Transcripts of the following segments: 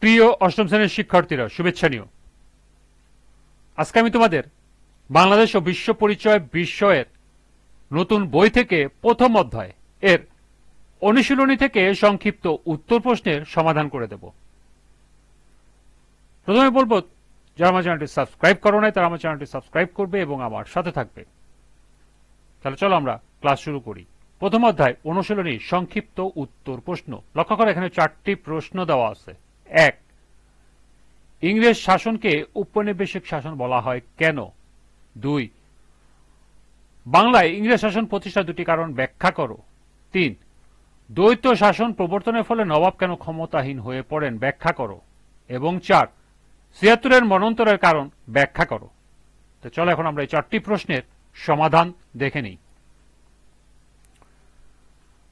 প্রিয় অষ্টম শ্রেণীর শিক্ষার্থীরা, শুভেচ্ছা নিও। আজকে আমি তোমাদের বাংলাদেশ ও বিশ্ব পরিচয় বিষয়ের নতুন বই থেকে প্রথম অধ্যায় এর অনুশীলনী থেকে সংক্ষিপ্ত উত্তর প্রশ্নের সমাধান করে দেব। প্রথমে বলবো, যারা আমার চ্যানেলটি সাবস্ক্রাইব করো নাই তারা আমার চ্যানেলটি সাবস্ক্রাইব করবে এবং আমার সাথে থাকবে। তাহলে চলো আমরা ক্লাস শুরু করি। প্রথম অধ্যায় অনুশীলনী সংক্ষিপ্ত উত্তর প্রশ্ন। লক্ষ্য করো, এখানে 4টি প্রশ্ন দেওয়া আছে। 1, ইংরেজ শাসনকে ঔপনিবেশিক শাসন বলা হয় কেন? 2, বাংলায় ইংরেজ শাসন প্রতিষ্ঠার দুটি কারণ ব্যাখ্যা করো। 3, দ্বৈত শাসন প্রবর্তনের ফলে নবাব কেন ক্ষমতাহীন হয়ে পড়েন ব্যাখ্যা করো। এবং 4, ৭৬-এর মন্বন্তরের কারণ ব্যাখ্যা করো। তো চলো এখন আমরা এই 4টি প্রশ্নের সমাধান দেখে নিই।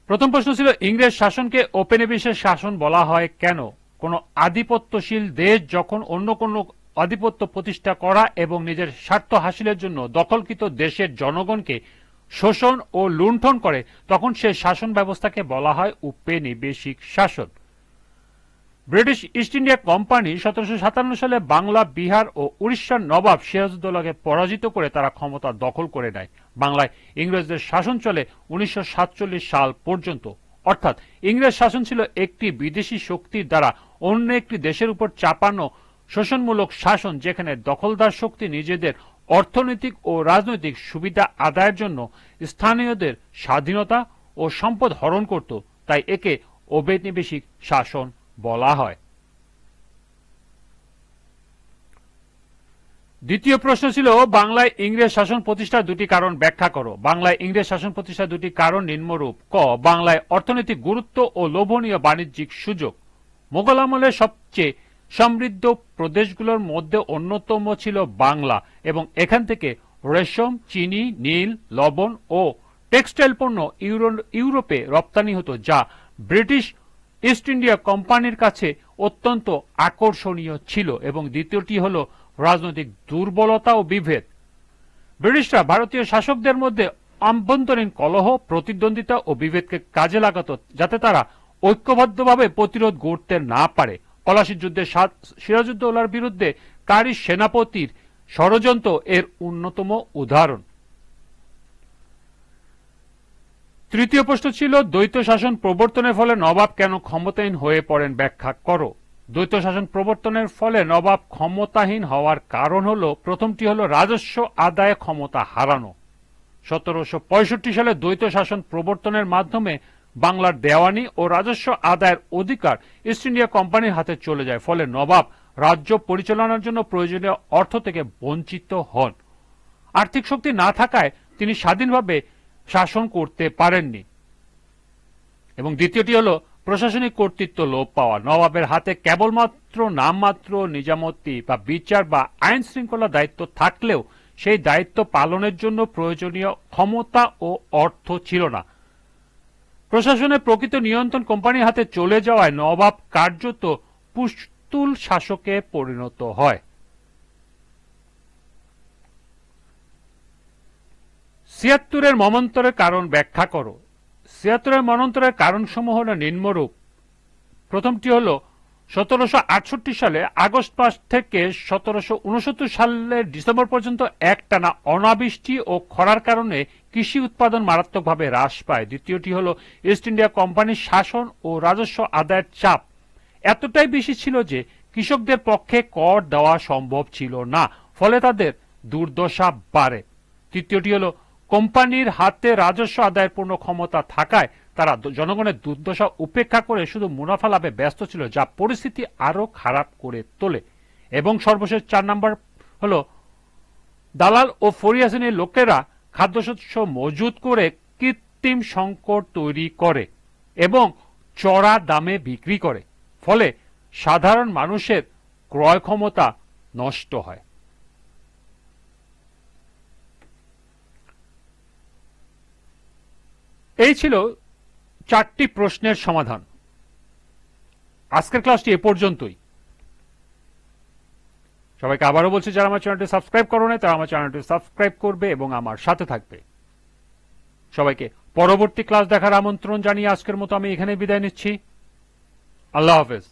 প্রথম প্রশ্ন ছিল, ইংরেজ শাসনকে ঔপনিবেশিক শাসন বলা হয় কেন? কোন আধিপত্যশীল দেশ যখন অন্য কোন আধিপত্য প্রতিষ্ঠা করা এবং নিজের স্বার্থ হাসিলের জন্য দখলকৃত দেশের জনগণকে শোষণ ও লুণ্ঠন করে, তখন সে শাসন ব্যবস্থাকে বলা হয় ঔপনিবেশিক শাসন। ব্রিটিশ ইস্ট ইন্ডিয়া কোম্পানি ১৭৫৭ সালে বাংলা, বিহার ও উড়িষ্যার নবাব সিরাজউদ্দৌলাকে পরাজিত করে তারা ক্ষমতা দখল করে নেয়। বাংলায় ইংরেজদের শাসন চলে ১৯৪৭ সাল পর্যন্ত। অর্থাৎ ইংরেজ শাসন ছিল একটি বিদেশি শক্তির দ্বারা অন্য একটি দেশের উপর চাপানো শোষণমূলক শাসন, যেখানে দখলদার শক্তি নিজেদের অর্থনৈতিক ও রাজনৈতিক সুবিধা আদায়ের জন্য স্থানীয়দের স্বাধীনতা ও সম্পদ হরণ করত। তাই একে ঔপনিবেশিক শাসন বলা হয়। দ্বিতীয় প্রশ্ন ছিল, বাংলায় ইংরেজ শাসন প্রতিষ্ঠার দুটি কারণ ব্যাখ্যা করো। বাংলায় ইংরেজ শাসন প্রতিষ্ঠার দুটি কারণ নিম্নরূপ। ক, বাংলায় অর্থনৈতিক গুরুত্ব ও লোভনীয় বাণিজ্যিক সুযোগ। মোগল আমলের সবচেয়ে সমৃদ্ধ প্রদেশগুলোর মধ্যে অন্যতম ছিল বাংলা, এবং এখান থেকে রেশম, চিনি, নীল, লবণ ও টেক্সটাইল পণ্য ইউরোপে রপ্তানি হতো, যা ব্রিটিশ ইস্ট ইন্ডিয়া কোম্পানির কাছে অত্যন্ত আকর্ষণীয় ছিল। এবং দ্বিতীয়টি হল রাজনৈতিক দুর্বলতা ও বিভেদ। ব্রিটিশরা ভারতীয় শাসকদের মধ্যে আভ্যন্তরীণ কলহ, প্রতিদ্বন্দ্বিতা ও বিভেদকে কাজে লাগাত, যাতে তারা ঐক্যবদ্ধভাবে প্রতিরোধ গড়তে না পারে। পলাশির যুদ্ধে সিরাজউদ্দৌলার বিরুদ্ধে কারি সেনাপতির ষড়যন্ত্র এর অন্যতম উদাহরণ। তৃতীয় প্রশ্ন ছিল, দ্বৈত শাসন প্রবর্তনের ফলে নবাব কেন ক্ষমতাহীন হয়ে পড়েন ব্যাখ্যা করো। দ্বৈত শাসন প্রবর্তনের ফলে নবাব ক্ষমতাহীন হওয়ার কারণ হল, প্রথমটি হল রাজস্ব আদায়ে ক্ষমতা হারানো। ১৭৬৫ সালে দ্বৈত শাসন প্রবর্তনের মাধ্যমে বাংলার দেওয়ানি ও রাজস্ব আদায়ের অধিকার ইস্ট ইন্ডিয়া কোম্পানির হাতে চলে যায়। ফলে নবাব রাজ্য পরিচালনার জন্য প্রয়োজনীয় অর্থ থেকে বঞ্চিত হন। আর্থিক শক্তি না থাকায় তিনি স্বাধীনভাবে শাসন করতে পারেননি। এবং দ্বিতীয়টি হল প্রশাসনিক কর্তৃত্ব লোপ পাওয়া। নবাবের হাতে কেবলমাত্র নামমাত্র নিজামতি বা বিচার বা আইন শৃঙ্খলা দায়িত্ব থাকলেও সেই দায়িত্ব পালনের জন্য প্রয়োজনীয় ক্ষমতা ও অর্থ ছিল না। প্রশাসনের প্রকৃত নিয়ন্ত্রণ কোম্পানির হাতে চলে যাওয়ায় নবাব কার্যত পুস্তুল শাসকে পরিণত হয়। ৭৬-এর মন্বন্তরের কারণ ব্যাখ্যা করো। ৭৬-এর মন্বন্তরের কারণসমূহ হল নিম্নরূপ। প্রথমটি হল ১৭৬৮ সালে আগস্ট মাস থেকে ১৭৬৯ সালের ডিসেম্বর পর্যন্ত একটানা অনাবৃষ্টি ও খরার কারণে কৃষি উৎপাদন মারাত্মকভাবে হ্রাস পায়। দ্বিতীয়টি হল ইস্ট ইন্ডিয়া কোম্পানির শাসন ও রাজস্ব আদায়ের চাপ এতটাই বেশি ছিল যে কৃষকদের পক্ষে কর দেওয়া সম্ভব ছিল না, ফলে তাদের দুর্দশা বাড়ে। তৃতীয়টি হল কোম্পানির হাতে রাজস্ব আদায়ের পূর্ণ ক্ষমতা থাকায় তারা জনগণের দুর্দশা উপেক্ষা করে শুধু মুনাফা লাভে ব্যস্ত ছিল, যা পরিস্থিতি আরো খারাপ করে তোলে। এবং সর্বশেষ ৪ নম্বর হল, দালাল ও ফরিয়া শ্রেণীর লোকেরা খাদ্যশস্য মজুত করে কৃত্রিম সংকট তৈরি করে এবং চড়া দামে বিক্রি করে, ফলে সাধারণ মানুষের ক্রয় ক্ষমতা নষ্ট হয়। এই ছিল 4টি প্রশ্নের সমাধান। আজকের ক্লাসটি এ পর্যন্তই। সবাইকে আবারও বলছি, যারা আমার চ্যানেলটি সাবস্ক্রাইব করো নাই তারা আমার চ্যানেলটি সাবস্ক্রাইব করবে এবং আমার সাথে থাকবে। সবাইকে পরবর্তী ক্লাস দেখার আমন্ত্রণ জানিয়ে আজকের মতো আমি এখানে বিদায় নিচ্ছি। আল্লাহ হাফেজ।